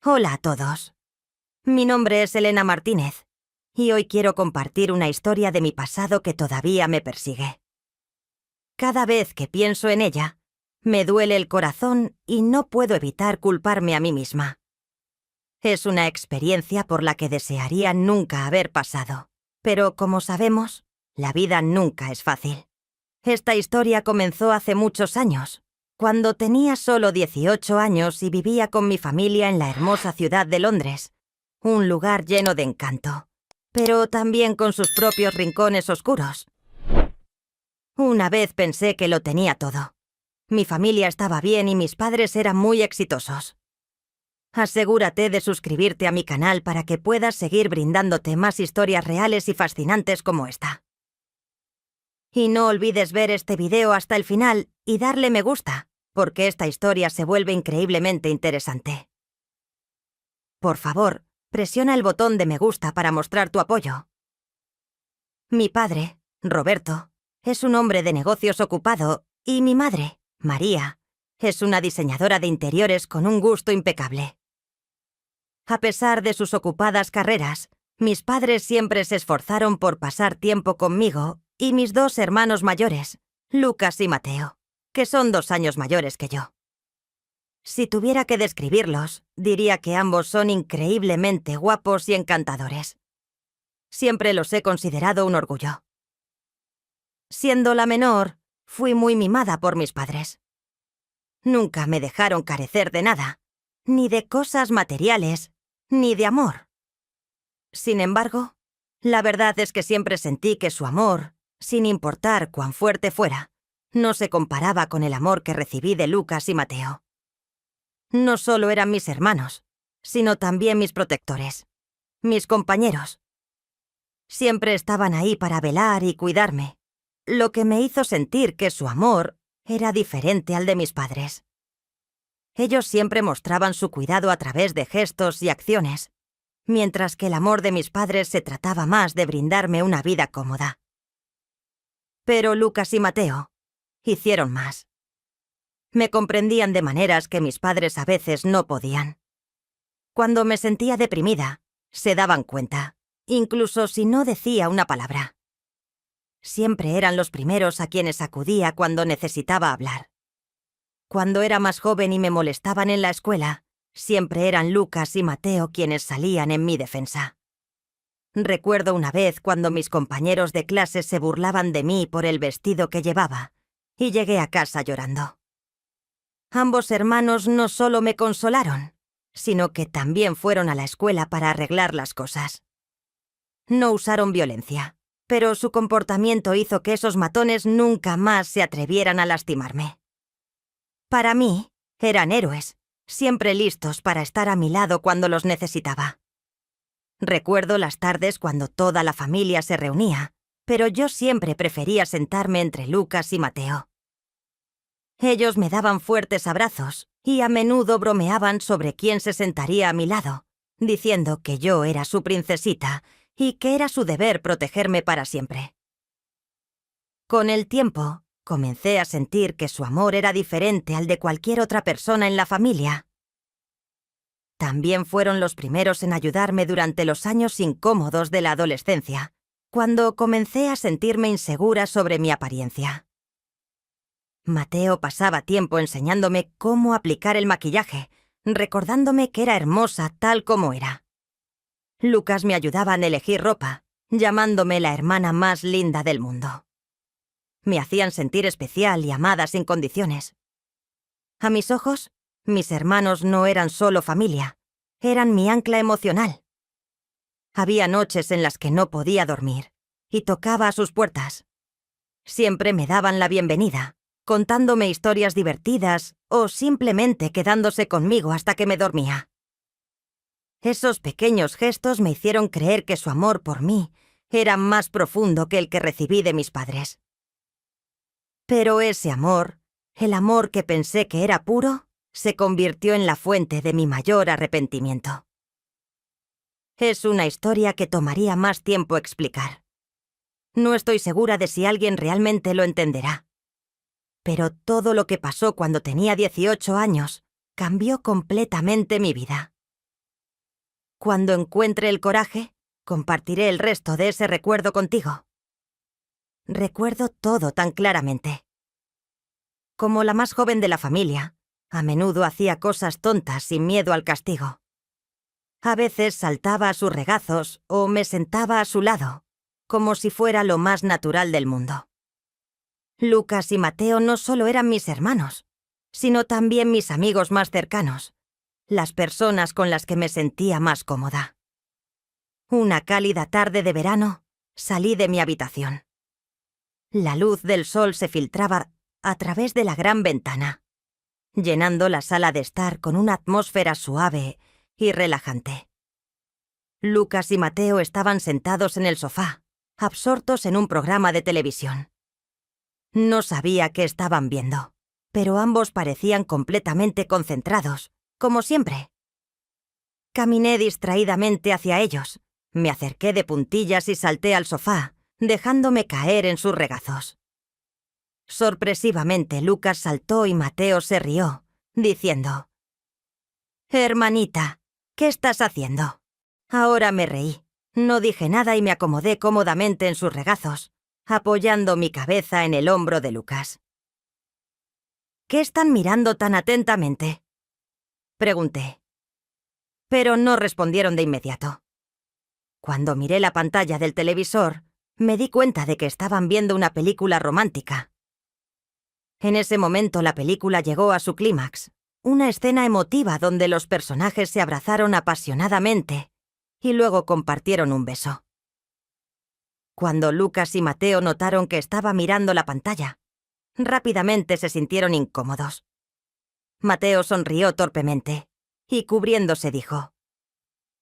Hola a todos. Mi nombre es Elena Martínez y hoy quiero compartir una historia de mi pasado que todavía me persigue. Cada vez que pienso en ella, me duele el corazón y no puedo evitar culparme a mí misma. Es una experiencia por la que desearía nunca haber pasado, pero como sabemos, la vida nunca es fácil. Esta historia comenzó hace muchos años, cuando tenía solo 18 años y vivía con mi familia en la hermosa ciudad de Londres, un lugar lleno de encanto, pero también con sus propios rincones oscuros. Una vez pensé que lo tenía todo. Mi familia estaba bien y mis padres eran muy exitosos. Asegúrate de suscribirte a mi canal para que puedas seguir brindándote más historias reales y fascinantes como esta. Y no olvides ver este video hasta el final y darle me gusta, porque esta historia se vuelve increíblemente interesante. Por favor, presiona el botón de me gusta para mostrar tu apoyo. Mi padre, Roberto, es un hombre de negocios ocupado y mi madre, María, es una diseñadora de interiores con un gusto impecable. A pesar de sus ocupadas carreras, mis padres siempre se esforzaron por pasar tiempo conmigo y mis dos hermanos mayores, Lucas y Mateo, que son 2 años mayores que yo. Si tuviera que describirlos, diría que ambos son increíblemente guapos y encantadores. Siempre los he considerado un orgullo. Siendo la menor, fui muy mimada por mis padres. Nunca me dejaron carecer de nada, ni de cosas materiales, ni de amor. Sin embargo, la verdad es que siempre sentí que su amor, sin importar cuán fuerte fuera, no se comparaba con el amor que recibí de Lucas y Mateo. No solo eran mis hermanos, sino también mis protectores, mis compañeros. Siempre estaban ahí para velar y cuidarme, lo que me hizo sentir que su amor era diferente al de mis padres. Ellos siempre mostraban su cuidado a través de gestos y acciones, mientras que el amor de mis padres se trataba más de brindarme una vida cómoda. Pero Lucas y Mateo hicieron más. Me comprendían de maneras que mis padres a veces no podían. Cuando me sentía deprimida, se daban cuenta, incluso si no decía una palabra. Siempre eran los primeros a quienes acudía cuando necesitaba hablar. Cuando era más joven y me molestaban en la escuela, siempre eran Lucas y Mateo quienes salían en mi defensa. Recuerdo una vez cuando mis compañeros de clase se burlaban de mí por el vestido que llevaba, y llegué a casa llorando. Ambos hermanos no solo me consolaron, sino que también fueron a la escuela para arreglar las cosas. No usaron violencia, pero su comportamiento hizo que esos matones nunca más se atrevieran a lastimarme. Para mí, eran héroes, siempre listos para estar a mi lado cuando los necesitaba. Recuerdo las tardes cuando toda la familia se reunía, pero yo siempre prefería sentarme entre Lucas y Mateo. Ellos me daban fuertes abrazos y a menudo bromeaban sobre quién se sentaría a mi lado, diciendo que yo era su princesita y que era su deber protegerme para siempre. Con el tiempo, comencé a sentir que su amor era diferente al de cualquier otra persona en la familia. También fueron los primeros en ayudarme durante los años incómodos de la adolescencia, cuando comencé a sentirme insegura sobre mi apariencia. Mateo pasaba tiempo enseñándome cómo aplicar el maquillaje, recordándome que era hermosa tal como era. Lucas me ayudaba en elegir ropa, llamándome la hermana más linda del mundo. Me hacían sentir especial y amada sin condiciones. A mis ojos, mis hermanos no eran solo familia, eran mi ancla emocional. Había noches en las que no podía dormir, y tocaba a sus puertas. Siempre me daban la bienvenida, contándome historias divertidas o simplemente quedándose conmigo hasta que me dormía. Esos pequeños gestos me hicieron creer que su amor por mí era más profundo que el que recibí de mis padres. Pero ese amor, el amor que pensé que era puro, se convirtió en la fuente de mi mayor arrepentimiento. Es una historia que tomaría más tiempo explicar. No estoy segura de si alguien realmente lo entenderá. Pero todo lo que pasó cuando tenía 18 años cambió completamente mi vida. Cuando encuentre el coraje, compartiré el resto de ese recuerdo contigo. Recuerdo todo tan claramente. Como la más joven de la familia, a menudo hacía cosas tontas sin miedo al castigo. A veces saltaba a sus regazos o me sentaba a su lado, como si fuera lo más natural del mundo. Lucas y Mateo no solo eran mis hermanos, sino también mis amigos más cercanos, las personas con las que me sentía más cómoda. Una cálida tarde de verano, salí de mi habitación. La luz del sol se filtraba a través de la gran ventana, llenando la sala de estar con una atmósfera suave y relajante. Lucas y Mateo estaban sentados en el sofá, absortos en un programa de televisión. No sabía qué estaban viendo, pero ambos parecían completamente concentrados, como siempre. Caminé distraídamente hacia ellos, me acerqué de puntillas y salté al sofá, dejándome caer en sus regazos. Sorpresivamente, Lucas saltó y Mateo se rió, diciendo: «Hermanita, ¿qué estás haciendo?». Ahora me reí. No dije nada y me acomodé cómodamente en sus regazos, apoyando mi cabeza en el hombro de Lucas. «¿Qué están mirando tan atentamente?», pregunté. Pero no respondieron de inmediato. Cuando miré la pantalla del televisor, me di cuenta de que estaban viendo una película romántica. En ese momento la película llegó a su clímax, una escena emotiva donde los personajes se abrazaron apasionadamente y luego compartieron un beso. Cuando Lucas y Mateo notaron que estaba mirando la pantalla, rápidamente se sintieron incómodos. Mateo sonrió torpemente y cubriéndose dijo: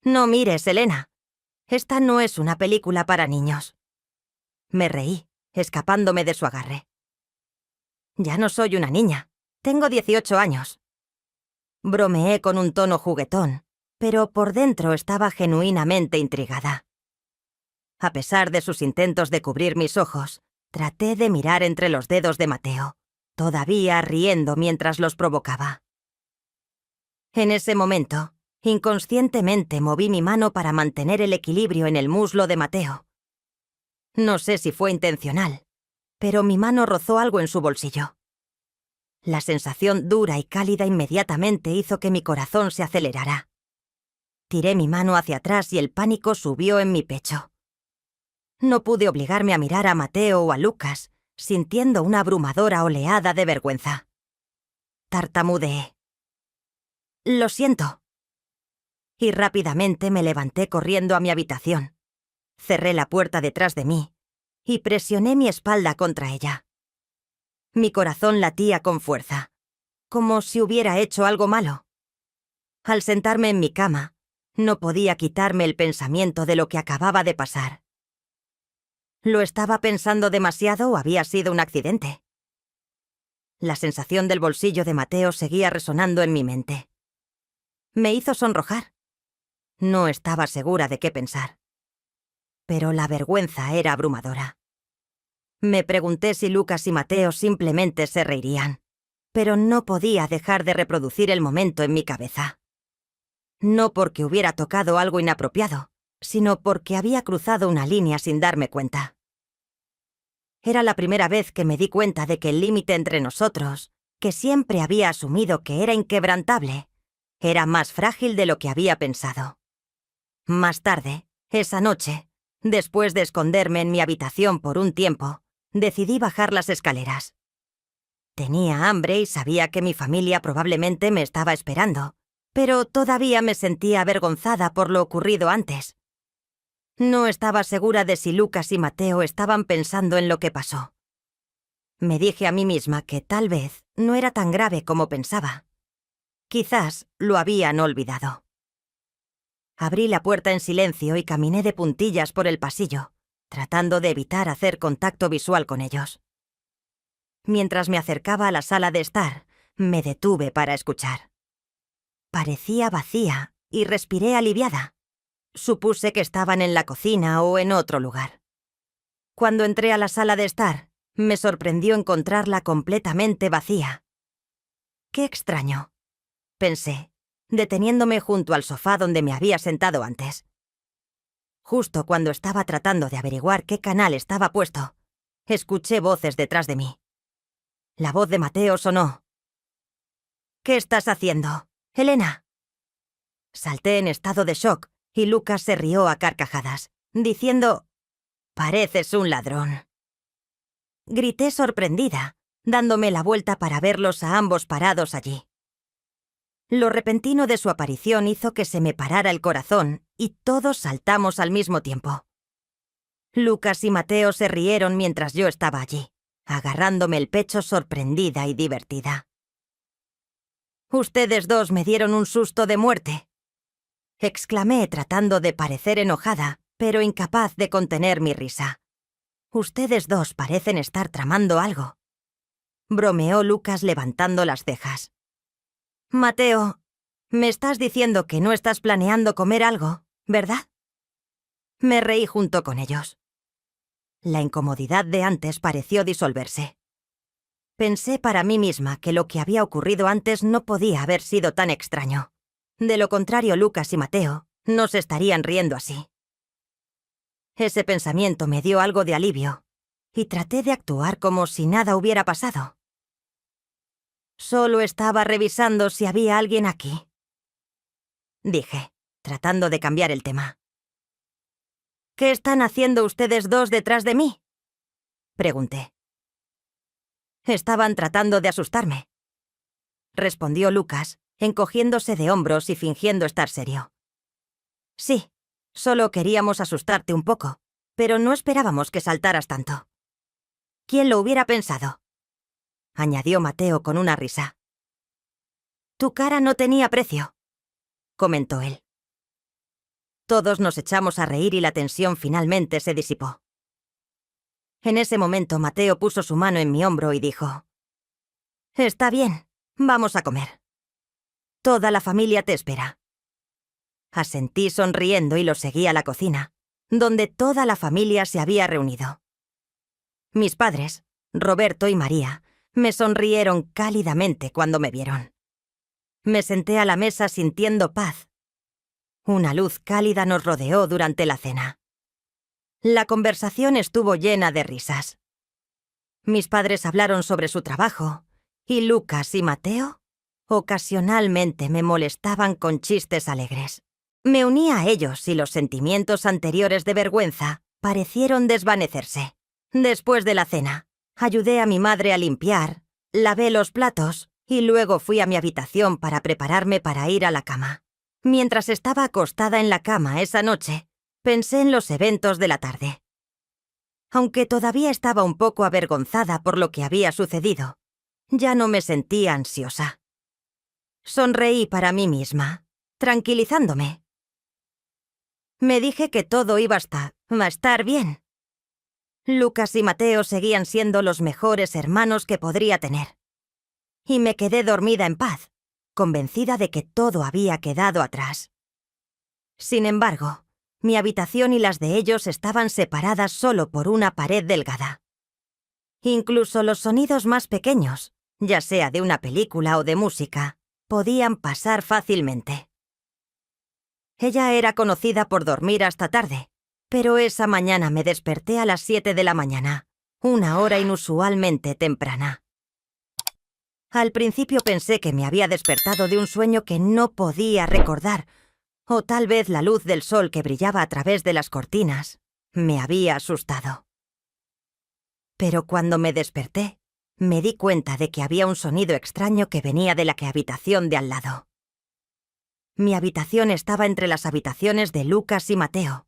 «No mires, Elena. Esta no es una película para niños». Me reí, escapándome de su agarre. «Ya no soy una niña. Tengo 18 años». Bromeé con un tono juguetón, pero por dentro estaba genuinamente intrigada. A pesar de sus intentos de cubrir mis ojos, traté de mirar entre los dedos de Mateo, todavía riendo mientras los provocaba. En ese momento, inconscientemente moví mi mano para mantener el equilibrio en el muslo de Mateo. No sé si fue intencional, pero mi mano rozó algo en su bolsillo. La sensación dura y cálida inmediatamente hizo que mi corazón se acelerara. Tiré mi mano hacia atrás y el pánico subió en mi pecho. No pude obligarme a mirar a Mateo o a Lucas, sintiendo una abrumadora oleada de vergüenza. Tartamudeé: «Lo siento». Y rápidamente me levanté corriendo a mi habitación. Cerré la puerta detrás de mí y presioné mi espalda contra ella. Mi corazón latía con fuerza, como si hubiera hecho algo malo. Al sentarme en mi cama, no podía quitarme el pensamiento de lo que acababa de pasar. ¿Lo estaba pensando demasiado o había sido un accidente? La sensación del bolsillo de Mateo seguía resonando en mi mente. Me hizo sonrojar. No estaba segura de qué pensar. Pero la vergüenza era abrumadora. Me pregunté si Lucas y Mateo simplemente se reirían, pero no podía dejar de reproducir el momento en mi cabeza. No porque hubiera tocado algo inapropiado, sino porque había cruzado una línea sin darme cuenta. Era la primera vez que me di cuenta de que el límite entre nosotros, que siempre había asumido que era inquebrantable, era más frágil de lo que había pensado. Más tarde, esa noche, después de esconderme en mi habitación por un tiempo, decidí bajar las escaleras. Tenía hambre y sabía que mi familia probablemente me estaba esperando, pero todavía me sentía avergonzada por lo ocurrido antes. No estaba segura de si Lucas y Mateo estaban pensando en lo que pasó. Me dije a mí misma que tal vez no era tan grave como pensaba. Quizás lo habían olvidado. Abrí la puerta en silencio y caminé de puntillas por el pasillo, tratando de evitar hacer contacto visual con ellos. Mientras me acercaba a la sala de estar, me detuve para escuchar. Parecía vacía y respiré aliviada. Supuse que estaban en la cocina o en otro lugar. Cuando entré a la sala de estar, me sorprendió encontrarla completamente vacía. «Qué extraño», pensé. deteniéndome junto al sofá donde me había sentado antes. Justo cuando estaba tratando de averiguar qué canal estaba puesto, escuché voces detrás de mí. La voz de Mateo sonó. «¿Qué estás haciendo, Elena?» Salté en estado de shock y Lucas se rió a carcajadas, diciendo: «Pareces un ladrón». Grité sorprendida, dándome la vuelta para verlos a ambos parados allí. Lo repentino de su aparición hizo que se me parara el corazón y todos saltamos al mismo tiempo. Lucas y Mateo se rieron mientras yo estaba allí, agarrándome el pecho sorprendida y divertida. «Ustedes dos me dieron un susto de muerte», exclamé tratando de parecer enojada, pero incapaz de contener mi risa. «Ustedes dos parecen estar tramando algo», bromeó Lucas levantando las cejas. «Mateo, me estás diciendo que no estás planeando comer algo, ¿verdad?» Me reí junto con ellos. La incomodidad de antes pareció disolverse. Pensé para mí misma que lo que había ocurrido antes no podía haber sido tan extraño. De lo contrario, Lucas y Mateo no se estarían riendo así. Ese pensamiento me dio algo de alivio, y traté de actuar como si nada hubiera pasado. «Solo estaba revisando si había alguien aquí», dije, tratando de cambiar el tema. «¿Qué están haciendo ustedes dos detrás de mí?», pregunté. «Estaban tratando de asustarme», respondió Lucas, encogiéndose de hombros y fingiendo estar serio. «Sí, solo queríamos asustarte un poco, pero no esperábamos que saltaras tanto». «¿Quién lo hubiera pensado?», añadió Mateo con una risa. «Tu cara no tenía precio», comentó él. Todos nos echamos a reír y la tensión finalmente se disipó. En ese momento Mateo puso su mano en mi hombro y dijo: «Está bien, vamos a comer. Toda la familia te espera». Asentí sonriendo y lo seguí a la cocina, donde toda la familia se había reunido. Mis padres, Roberto y María, me sonrieron cálidamente cuando me vieron. Me senté a la mesa sintiendo paz. Una luz cálida nos rodeó durante la cena. La conversación estuvo llena de risas. Mis padres hablaron sobre su trabajo, y Lucas y Mateo ocasionalmente me molestaban con chistes alegres. Me uní a ellos y los sentimientos anteriores de vergüenza parecieron desvanecerse. Después de la cena, ayudé a mi madre a limpiar, lavé los platos y luego fui a mi habitación para prepararme para ir a la cama. Mientras estaba acostada en la cama esa noche, pensé en los eventos de la tarde. Aunque todavía estaba un poco avergonzada por lo que había sucedido, ya no me sentía ansiosa. Sonreí para mí misma, tranquilizándome. Me dije que todo iba a estar bien. Lucas y Mateo seguían siendo los mejores hermanos que podría tener. Y me quedé dormida en paz, convencida de que todo había quedado atrás. Sin embargo, mi habitación y las de ellos estaban separadas solo por una pared delgada. Incluso los sonidos más pequeños, ya sea de una película o de música, podían pasar fácilmente. Ella era conocida por dormir hasta tarde, pero esa mañana me desperté a las 7 de la mañana, una hora inusualmente temprana. Al principio pensé que me había despertado de un sueño que no podía recordar, o tal vez la luz del sol que brillaba a través de las cortinas me había asustado. Pero cuando me desperté, me di cuenta de que había un sonido extraño que venía de la habitación de al lado. Mi habitación estaba entre las habitaciones de Lucas y Mateo.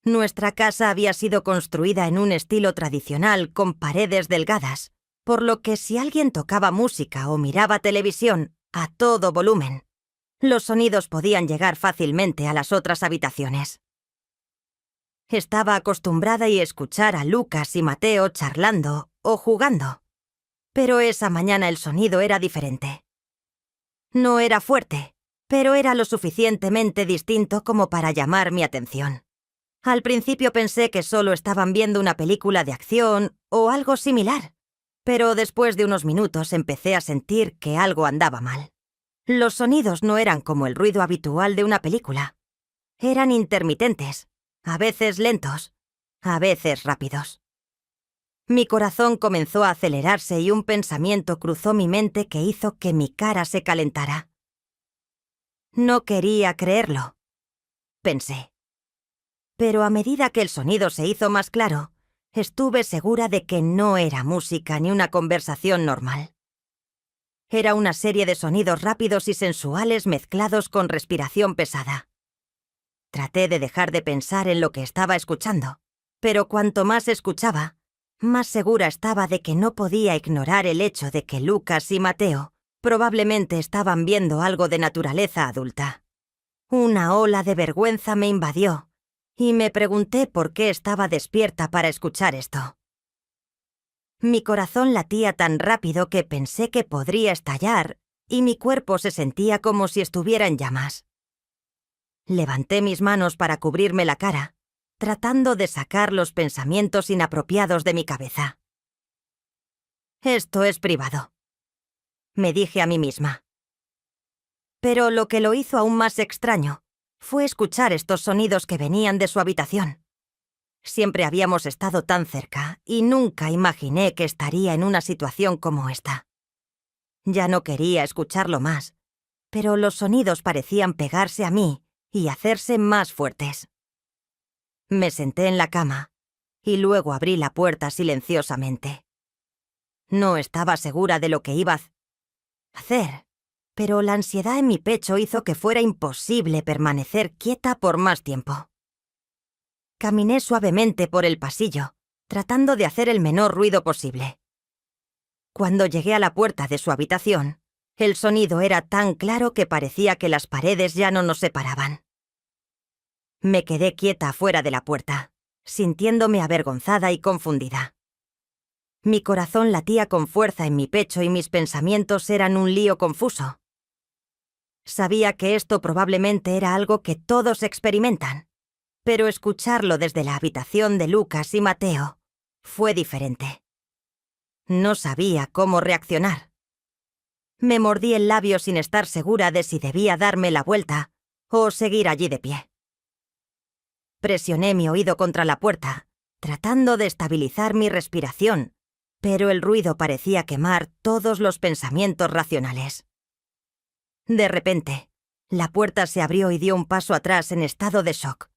Nuestra casa había sido construida en un estilo tradicional con paredes delgadas, por lo que si alguien tocaba música o miraba televisión a todo volumen, los sonidos podían llegar fácilmente a las otras habitaciones. Estaba acostumbrada a escuchar a Lucas y Mateo charlando o jugando, pero esa mañana el sonido era diferente. No era fuerte, pero era lo suficientemente distinto como para llamar mi atención. Al principio pensé que solo estaban viendo una película de acción o algo similar, pero después de unos minutos empecé a sentir que algo andaba mal. Los sonidos no eran como el ruido habitual de una película. Eran intermitentes, a veces lentos, a veces rápidos. Mi corazón comenzó a acelerarse y un pensamiento cruzó mi mente que hizo que mi cara se calentara. No quería creerlo, pensé. Pero a medida que el sonido se hizo más claro, estuve segura de que no era música ni una conversación normal. Era una serie de sonidos rápidos y sensuales mezclados con respiración pesada. Traté de dejar de pensar en lo que estaba escuchando, pero cuanto más escuchaba, más segura estaba de que no podía ignorar el hecho de que Lucas y Mateo probablemente estaban viendo algo de naturaleza adulta. Una ola de vergüenza me invadió, y me pregunté por qué estaba despierta para escuchar esto. Mi corazón latía tan rápido que pensé que podría estallar, y mi cuerpo se sentía como si estuviera en llamas. Levanté mis manos para cubrirme la cara, tratando de sacar los pensamientos inapropiados de mi cabeza. «Esto es privado», me dije a mí misma. Pero lo que lo hizo aún más extraño fue escuchar estos sonidos que venían de su habitación. Siempre habíamos estado tan cerca y nunca imaginé que estaría en una situación como esta. Ya no quería escucharlo más, pero los sonidos parecían pegarse a mí y hacerse más fuertes. Me senté en la cama y luego abrí la puerta silenciosamente. No estaba segura de lo que iba a hacer, pero la ansiedad en mi pecho hizo que fuera imposible permanecer quieta por más tiempo. Caminé suavemente por el pasillo, tratando de hacer el menor ruido posible. Cuando llegué a la puerta de su habitación, el sonido era tan claro que parecía que las paredes ya no nos separaban. Me quedé quieta fuera de la puerta, sintiéndome avergonzada y confundida. Mi corazón latía con fuerza en mi pecho y mis pensamientos eran un lío confuso. Sabía que esto probablemente era algo que todos experimentan, pero escucharlo desde la habitación de Lucas y Mateo fue diferente. No sabía cómo reaccionar. Me mordí el labio sin estar segura de si debía darme la vuelta o seguir allí de pie. Presioné mi oído contra la puerta, tratando de estabilizar mi respiración, pero el ruido parecía quemar todos los pensamientos racionales. De repente, la puerta se abrió y dio un paso atrás en estado de shock.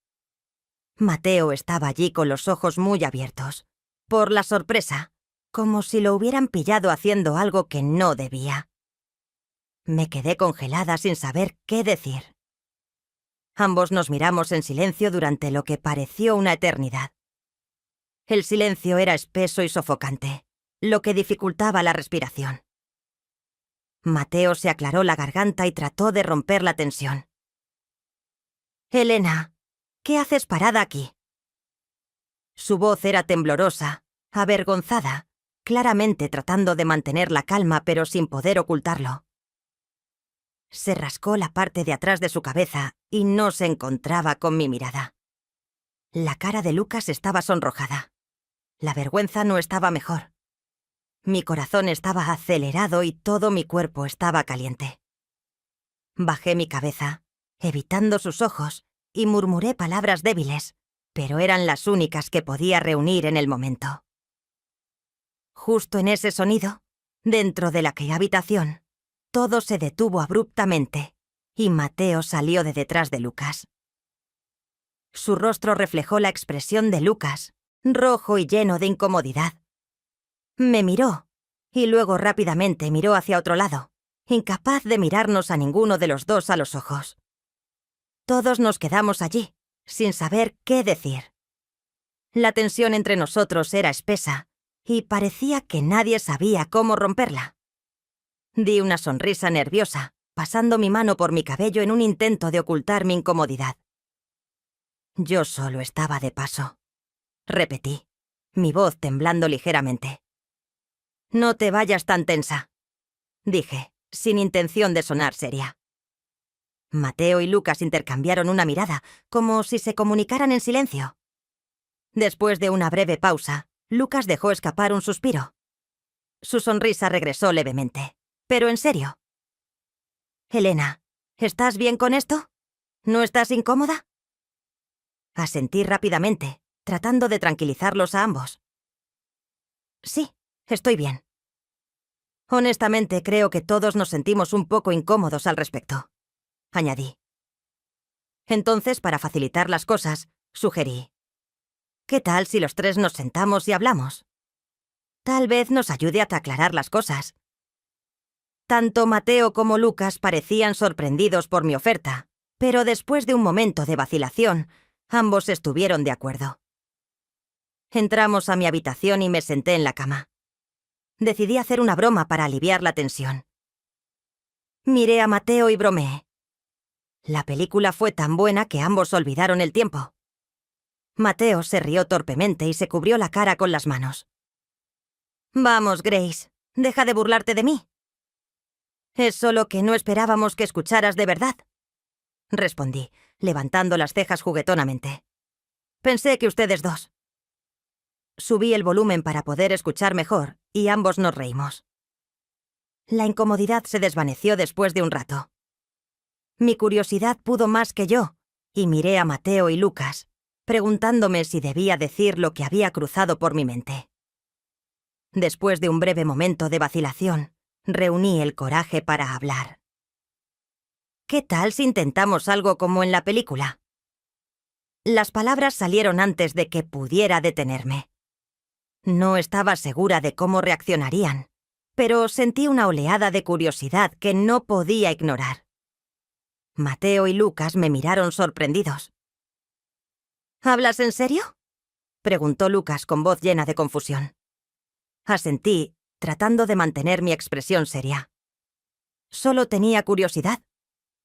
Mateo estaba allí con los ojos muy abiertos, por la sorpresa, como si lo hubieran pillado haciendo algo que no debía. Me quedé congelada sin saber qué decir. Ambos nos miramos en silencio durante lo que pareció una eternidad. El silencio era espeso y sofocante, lo que dificultaba la respiración. Mateo se aclaró la garganta y trató de romper la tensión. «Elena, ¿qué haces parada aquí?» Su voz era temblorosa, avergonzada, claramente tratando de mantener la calma pero sin poder ocultarlo. Se rascó la parte de atrás de su cabeza y no se encontraba con mi mirada. La cara de Lucas estaba sonrojada. La vergüenza no estaba mejor. Mi corazón estaba acelerado y todo mi cuerpo estaba caliente. Bajé mi cabeza, evitando sus ojos, y murmuré palabras débiles, pero eran las únicas que podía reunir en el momento. Justo en ese sonido, dentro de la habitación, todo se detuvo abruptamente, y Mateo salió de detrás de Lucas. Su rostro reflejó la expresión de Lucas, rojo y lleno de incomodidad. Me miró, y luego rápidamente miró hacia otro lado, incapaz de mirarnos a ninguno de los dos a los ojos. Todos nos quedamos allí, sin saber qué decir. La tensión entre nosotros era espesa, y parecía que nadie sabía cómo romperla. Di una sonrisa nerviosa, pasando mi mano por mi cabello en un intento de ocultar mi incomodidad. «Yo solo estaba de paso», repetí, mi voz temblando ligeramente. «No te vayas tan tensa», dije, sin intención de sonar seria. Mateo y Lucas intercambiaron una mirada, como si se comunicaran en silencio. Después de una breve pausa, Lucas dejó escapar un suspiro. Su sonrisa regresó levemente. «Pero en serio». Elena, ¿estás bien con esto? ¿No estás incómoda? Asentí rápidamente, tratando de tranquilizarlos a ambos. Sí, estoy bien. Honestamente, creo que todos nos sentimos un poco incómodos al respecto, añadí. Entonces, para facilitar las cosas, sugerí: ¿qué tal si los tres nos sentamos y hablamos? Tal vez nos ayude a aclarar las cosas. Tanto Mateo como Lucas parecían sorprendidos por mi oferta, pero después de un momento de vacilación, ambos estuvieron de acuerdo. Entramos a mi habitación y me senté en la cama. Decidí hacer una broma para aliviar la tensión. Miré a Mateo y bromeé. La película fue tan buena que ambos olvidaron el tiempo. Mateo se rió torpemente y se cubrió la cara con las manos. Vamos, Grace, deja de burlarte de mí. Es solo que no esperábamos que escucharas de verdad, respondí, levantando las cejas juguetonamente. Pensé que ustedes dos. Subí el volumen para poder escuchar mejor y ambos nos reímos. La incomodidad se desvaneció después de un rato. Mi curiosidad pudo más que yo, y miré a Mateo y Lucas, preguntándome si debía decir lo que había cruzado por mi mente. Después de un breve momento de vacilación, reuní el coraje para hablar. ¿Qué tal si intentamos algo como en la película? Las palabras salieron antes de que pudiera detenerme. No estaba segura de cómo reaccionarían, pero sentí una oleada de curiosidad que no podía ignorar. Mateo y Lucas me miraron sorprendidos. ¿Hablas en serio?, preguntó Lucas con voz llena de confusión. Asentí, tratando de mantener mi expresión seria. Solo tenía curiosidad.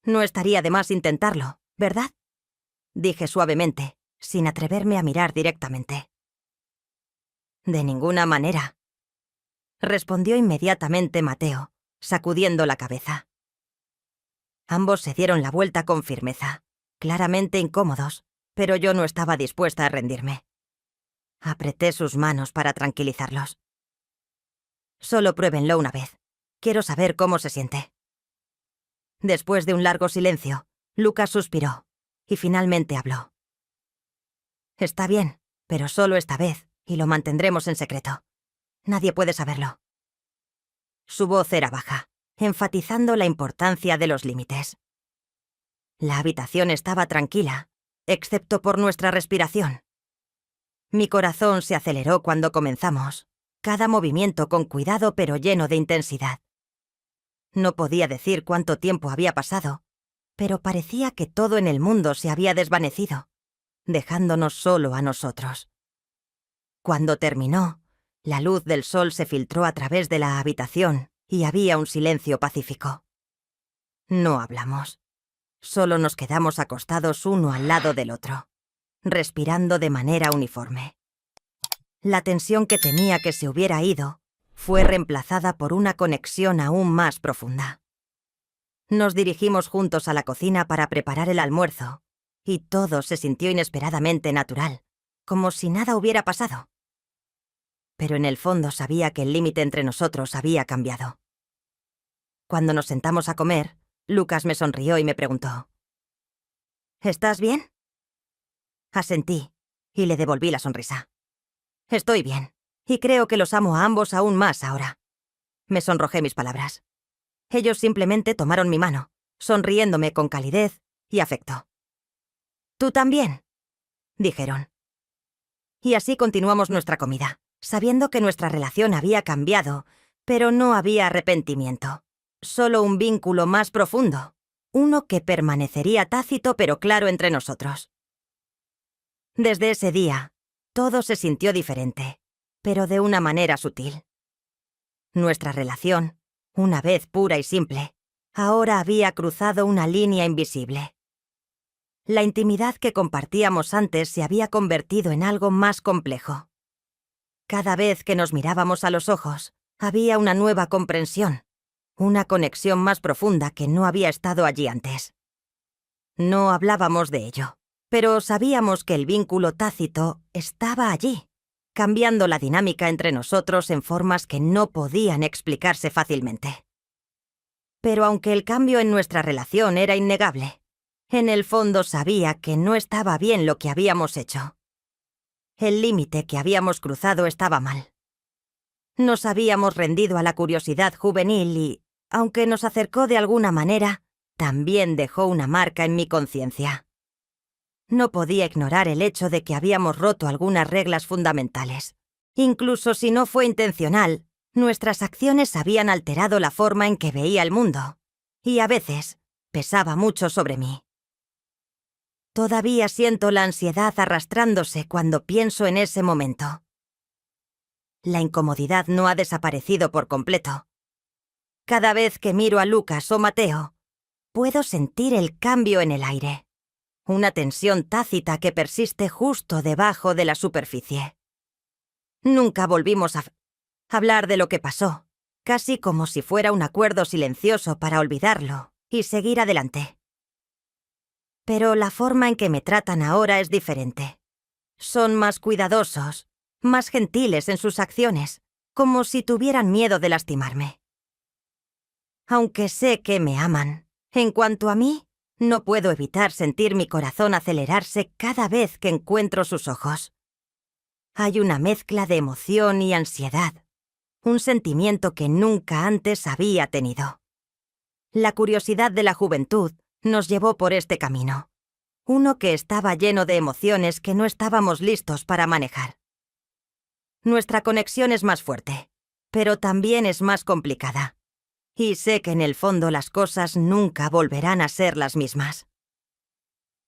No estaría de más intentarlo, ¿verdad?, dije suavemente, sin atreverme a mirar directamente. De ninguna manera, respondió inmediatamente Mateo, sacudiendo la cabeza. Ambos se dieron la vuelta con firmeza, claramente incómodos, pero yo no estaba dispuesta a rendirme. Apreté sus manos para tranquilizarlos. Solo pruébenlo una vez. Quiero saber cómo se siente. Después de un largo silencio, Lucas suspiró y finalmente habló. Está bien, pero solo esta vez, y lo mantendremos en secreto. Nadie puede saberlo. Su voz era baja, enfatizando la importancia de los límites. La habitación estaba tranquila, excepto por nuestra respiración. Mi corazón se aceleró cuando comenzamos, cada movimiento con cuidado pero lleno de intensidad. No podía decir cuánto tiempo había pasado, pero parecía que todo en el mundo se había desvanecido, dejándonos solo a nosotros. Cuando terminó, la luz del sol se filtró a través de la habitación y había un silencio pacífico. No hablamos. Solo nos quedamos acostados uno al lado del otro, respirando de manera uniforme. La tensión que temía que se hubiera ido fue reemplazada por una conexión aún más profunda. Nos dirigimos juntos a la cocina para preparar el almuerzo, y todo se sintió inesperadamente natural, como si nada hubiera pasado. Pero en el fondo sabía que el límite entre nosotros había cambiado. Cuando nos sentamos a comer, Lucas me sonrió y me preguntó: ¿estás bien? Asentí, y le devolví la sonrisa. Estoy bien, y creo que los amo a ambos aún más ahora. Me sonrojé mis palabras. Ellos simplemente tomaron mi mano, sonriéndome con calidez y afecto. «¿Tú también?», dijeron. Y así continuamos nuestra comida, sabiendo que nuestra relación había cambiado, pero no había arrepentimiento. Solo un vínculo más profundo, uno que permanecería tácito pero claro entre nosotros. Desde ese día, todo se sintió diferente, pero de una manera sutil. Nuestra relación, una vez pura y simple, ahora había cruzado una línea invisible. La intimidad que compartíamos antes se había convertido en algo más complejo. Cada vez que nos mirábamos a los ojos, había una nueva comprensión, una conexión más profunda que no había estado allí antes. No hablábamos de ello, pero sabíamos que el vínculo tácito estaba allí, cambiando la dinámica entre nosotros en formas que no podían explicarse fácilmente. Pero aunque el cambio en nuestra relación era innegable, en el fondo sabía que no estaba bien lo que habíamos hecho. El límite que habíamos cruzado estaba mal. Nos habíamos rendido a la curiosidad juvenil y, aunque nos acercó de alguna manera, también dejó una marca en mi conciencia. No podía ignorar el hecho de que habíamos roto algunas reglas fundamentales. Incluso si no fue intencional, nuestras acciones habían alterado la forma en que veía el mundo, y a veces pesaba mucho sobre mí. Todavía siento la ansiedad arrastrándose cuando pienso en ese momento. La incomodidad no ha desaparecido por completo. Cada vez que miro a Lucas o Mateo, puedo sentir el cambio en el aire. Una tensión tácita que persiste justo debajo de la superficie. Nunca volvimos a hablar de lo que pasó, casi como si fuera un acuerdo silencioso para olvidarlo y seguir adelante. Pero la forma en que me tratan ahora es diferente. Son más cuidadosos, más gentiles en sus acciones, como si tuvieran miedo de lastimarme. Aunque sé que me aman, en cuanto a mí, no puedo evitar sentir mi corazón acelerarse cada vez que encuentro sus ojos. Hay una mezcla de emoción y ansiedad, un sentimiento que nunca antes había tenido. La curiosidad de la juventud nos llevó por este camino, uno que estaba lleno de emociones que no estábamos listos para manejar. Nuestra conexión es más fuerte, pero también es más complicada. Y sé que en el fondo las cosas nunca volverán a ser las mismas.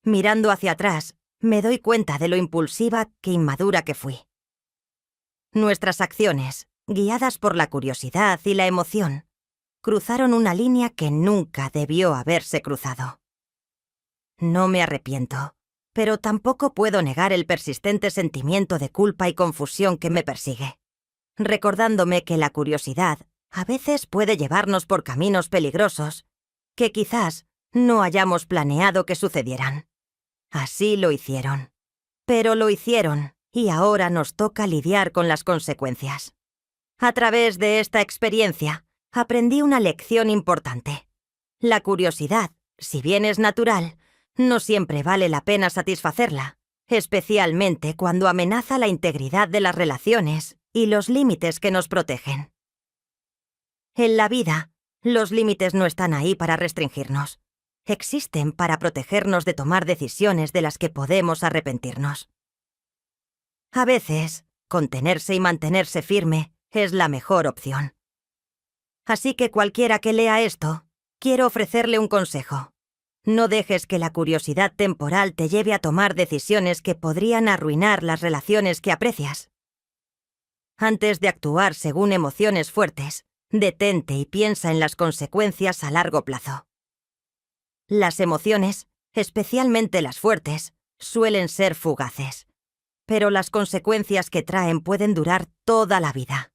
Mirando hacia atrás, me doy cuenta de lo impulsiva e inmadura que fui. Nuestras acciones, guiadas por la curiosidad y la emoción, cruzaron una línea que nunca debió haberse cruzado. No me arrepiento, pero tampoco puedo negar el persistente sentimiento de culpa y confusión que me persigue, recordándome que la curiosidad a veces puede llevarnos por caminos peligrosos que quizás no hayamos planeado que sucedieran. Así lo hicieron. Pero lo hicieron, y ahora nos toca lidiar con las consecuencias. A través de esta experiencia, aprendí una lección importante. La curiosidad, si bien es natural, no siempre vale la pena satisfacerla, especialmente cuando amenaza la integridad de las relaciones y los límites que nos protegen. En la vida, los límites no están ahí para restringirnos. Existen para protegernos de tomar decisiones de las que podemos arrepentirnos. A veces, contenerse y mantenerse firme es la mejor opción. Así que cualquiera que lea esto, quiero ofrecerle un consejo. No dejes que la curiosidad temporal te lleve a tomar decisiones que podrían arruinar las relaciones que aprecias. Antes de actuar según emociones fuertes, detente y piensa en las consecuencias a largo plazo. Las emociones, especialmente las fuertes, suelen ser fugaces, pero las consecuencias que traen pueden durar toda la vida.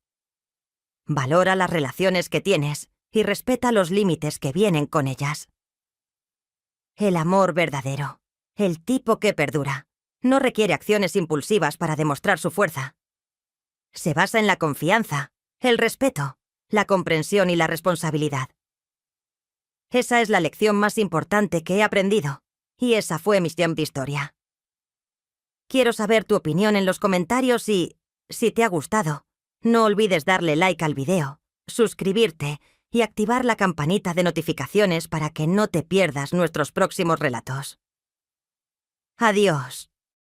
Valora las relaciones que tienes y respeta los límites que vienen con ellas. El amor verdadero, el tipo que perdura, no requiere acciones impulsivas para demostrar su fuerza. Se basa en la confianza, el respeto, la comprensión y la responsabilidad. Esa es la lección más importante que he aprendido, y esa fue mi historia. Quiero saber tu opinión en los comentarios y, si te ha gustado, no olvides darle like al video, suscribirte y activar la campanita de notificaciones para que no te pierdas nuestros próximos relatos. Adiós.